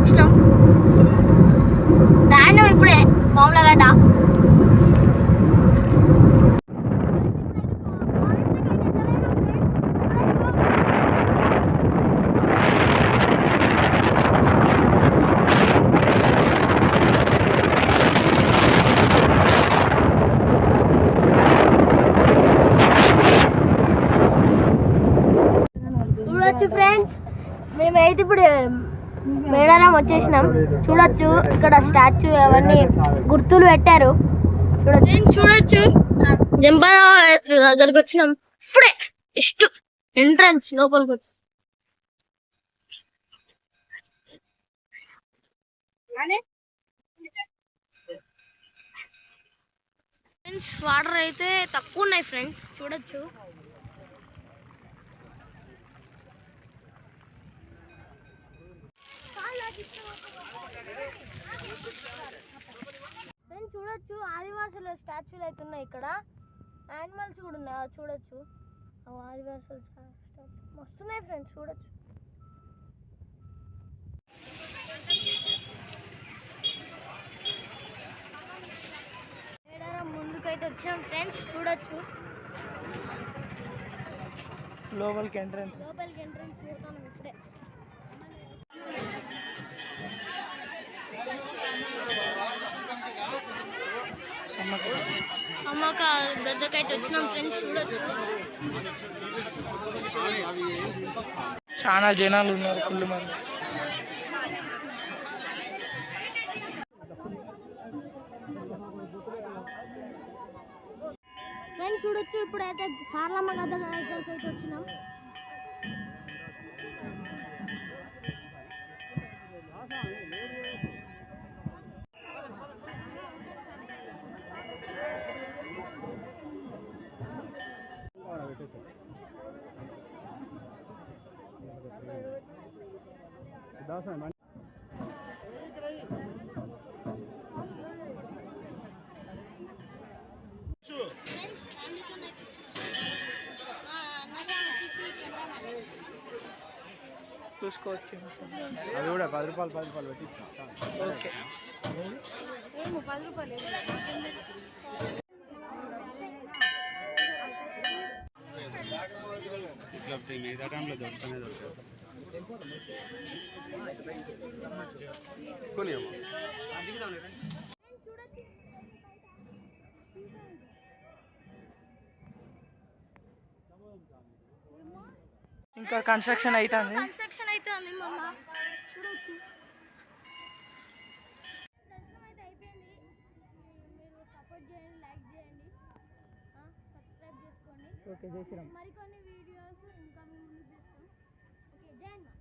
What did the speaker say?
వచ్చినాం. దాన్ని ఇప్పుడే మామూలుగడ్డ. చూడొచ్చు ఫ్రెండ్స్, మేమైతే ఇప్పుడు మేడారం వచ్చేసినాం. చూడొచ్చు ఇక్కడ స్టాచ్యూ అవన్నీ గుర్తులు పెట్టారు. చూడొచ్చు జంపా దగ్గరకు వచ్చినాం. ఇప్పుడే జస్ట్ ఎంట్రన్స్ లోపలికి వచ్చి ఫ్రెండ్స్ వాటర్ అయితే తక్కువ ఉన్నాయి ఫ్రెండ్స్. చూడొచ్చు ఫ్రెండ్స్, చూడొచ్చు ఆదివాసుల స్టాచ్యూలు అయితే ఉన్నాయి. ఇక్కడ యానిమల్స్ కూడా ఉన్నాయి. చూడొచ్చు ఆదివాసుల స్టాచ్యూ మస్తున్నాయి ఫ్రెండ్స్. చూడొచ్చు మేడారం ముందుకైతే వచ్చాం ఫ్రెండ్స్. చూడొచ్చు లోపలికి ఎంట్రన్స్ పోతాం ఇప్పుడే. అమ్మక గద్దకైతే వచ్చినాం ఫ్రెండ్స్. చూడొచ్చు చాలా జనాలు ఉన్నారు, ఫుల్ మంది. ఫ్రెండ్స్ చూడొచ్చు ఇప్పుడైతే సార్లమ్మ గద్ద అయితే వచ్చినాం. చూసుకోవచ్చు. అది కూడా 10 రూపాయలు పెట్టి. ఓకే, 10 రూపాయలు. మిగతా టైంలో దొరుకుతానే దొరుకుతాయి. ఇంకా కన్స్ట్రక్షన్ అవుతుంది. మళ్ళా చూడొచ్చు దర్శనం అయితే అయిపోయింది. మీరు సపోర్ట్ చేయండి, లైక్ చేయండి, సబ్స్క్రైబ్ చేసుకోండి. ఓకే, జై శ్రీరామ్. మరికొన్ని వీడియోస్ ఇంకా మేము ముందుకు చేస్తాం. ఓకే, జై హింద్.